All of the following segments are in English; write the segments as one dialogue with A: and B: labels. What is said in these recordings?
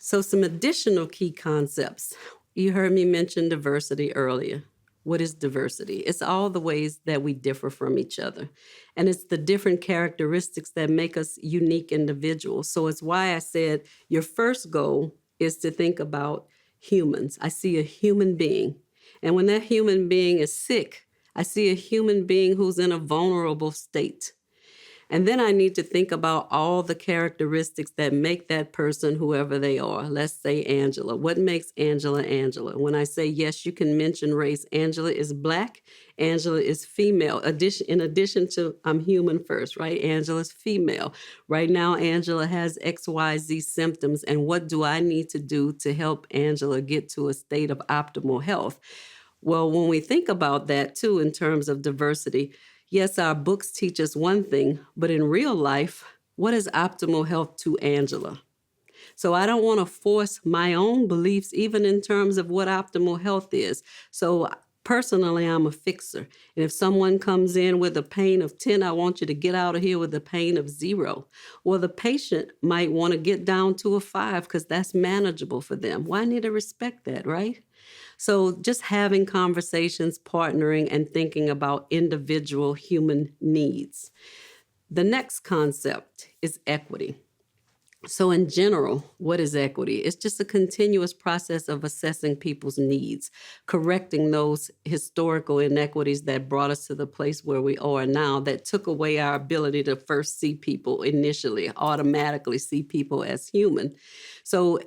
A: So some additional key concepts. You heard me mention diversity earlier. What is diversity? It's all the ways that we differ from each other. And it's the different characteristics that make us unique individuals. So it's why I said your first goal is to think about humans. I see a human being. And when that human being is sick, I see a human being who's in a vulnerable state. And then I need to think about all the characteristics that make that person whoever they are. Let's say Angela. What makes Angela Angela? When I say yes, you can mention race. Angela is Black. Angela is female. In addition to I'm human first, right? Angela's female. Right now, Angela has XYZ symptoms. And what do I need to do to help Angela get to a state of optimal health? Well, when we think about that, too, in terms of diversity, yes, our books teach us one thing, but in real life, what is optimal health to Angela? So I don't want to force my own beliefs, even in terms of what optimal health is. So personally, I'm a fixer. And if someone comes in with a pain of 10, I want you to get out of here with a pain of 0. Well, the patient might want to get down to a 5 because that's manageable for them. Well, I need to respect that, right? So just having conversations, partnering, and thinking about individual human needs. The next concept is equity. So in general, what is equity? It's just a continuous process of assessing people's needs, correcting those historical inequities that brought us to the place where we are now, that took away our ability to first see people initially, automatically see people as human. So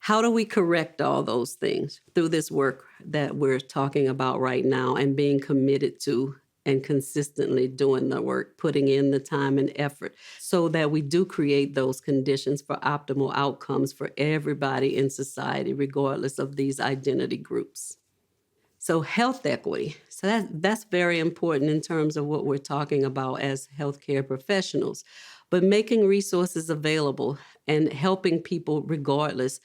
A: how do we correct all those things? Through this work that we're talking about right now and being committed to and consistently doing the work, putting in the time and effort so that we do create those conditions for optimal outcomes for everybody in society, regardless of these identity groups. So health equity, so that's very important in terms of what we're talking about as healthcare professionals, but making resources available and helping people regardless,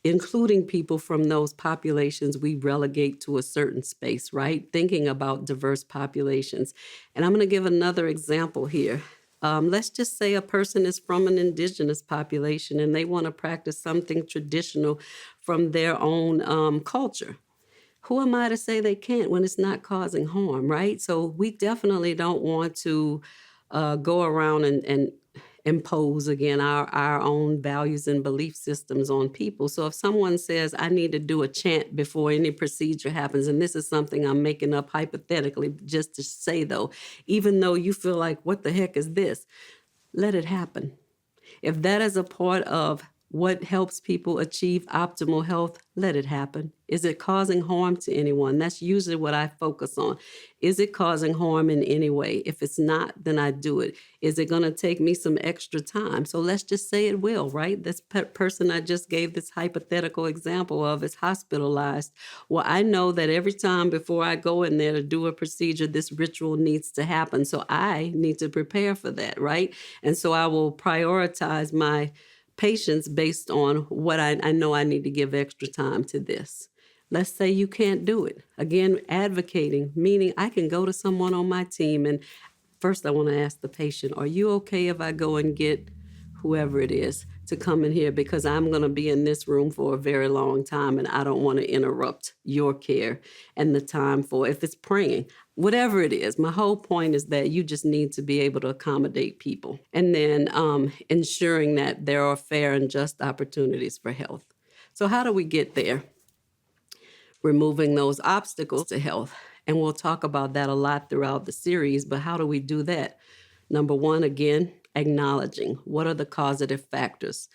A: including people from those populations we relegate to a certain space, right? Thinking about diverse populations. And I'm going to give another example here. Let's just say a person is from an indigenous population and they want to practice something traditional from their own culture. Who am I to say they can't when it's not causing harm, right? So we definitely don't want to go around and impose, again, our own values and belief systems on people. So if someone says, I need to do a chant before any procedure happens, and this is something I'm making up hypothetically just to say, though, even though you feel like, what the heck is this? Let it happen. If that is a part of what helps people achieve optimal health, let it happen. Is it causing harm to anyone? That's usually what I focus on. Is it causing harm in any way? If it's not, then I do it. Is it going to take me some extra time? So let's just say it will, right? This person I just gave this hypothetical example of is hospitalized. Well, I know that every time before I go in there to do a procedure, this ritual needs to happen. So I need to prepare for that, right? And so I will prioritize my patients based on what I know I need to give extra time to this. Let's say you can't do it. Again, advocating, meaning I can go to someone on my team and first I want to ask the patient, are you okay if I go and get whoever it is to come in here because I'm going to be in this room for a very long time and I don't want to interrupt your care and the time for, if it's praying, whatever it is. My whole point is that you just need to be able to accommodate people and then ensuring that there are fair and just opportunities for health. So how do we get there? Removing those obstacles to health. And we'll talk about that a lot throughout the series, but how do we do that? Number one, again, acknowledging what are the causative factors.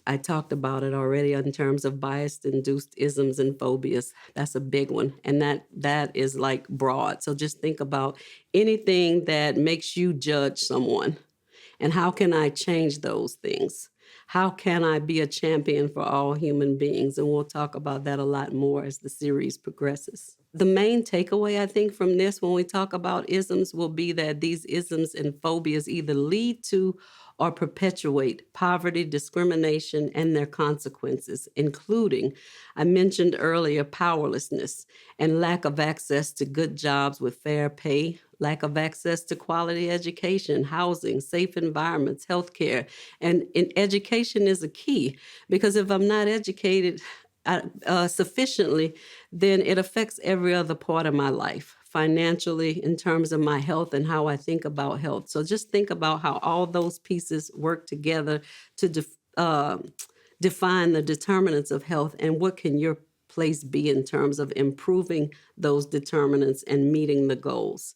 A: I talked about it already in terms of bias-induced isms and phobias. That's a big one, and that is like broad. So just think about anything that makes you judge someone, and how can I change those things? How can I be a champion for all human beings? And we'll talk about that a lot more as the series progresses. The main takeaway, I think, from this when we talk about isms will be that these isms and phobias either lead to or perpetuate poverty, discrimination, and their consequences, including, I mentioned earlier, powerlessness and lack of access to good jobs with fair pay, lack of access to quality education, housing, safe environments, healthcare. And education is a key, because if I'm not educated sufficiently, then it affects every other part of my life, financially, in terms of my health and how I think about health. So just think about how all those pieces work together to define the determinants of health, and what can your place be in terms of improving those determinants and meeting the goals.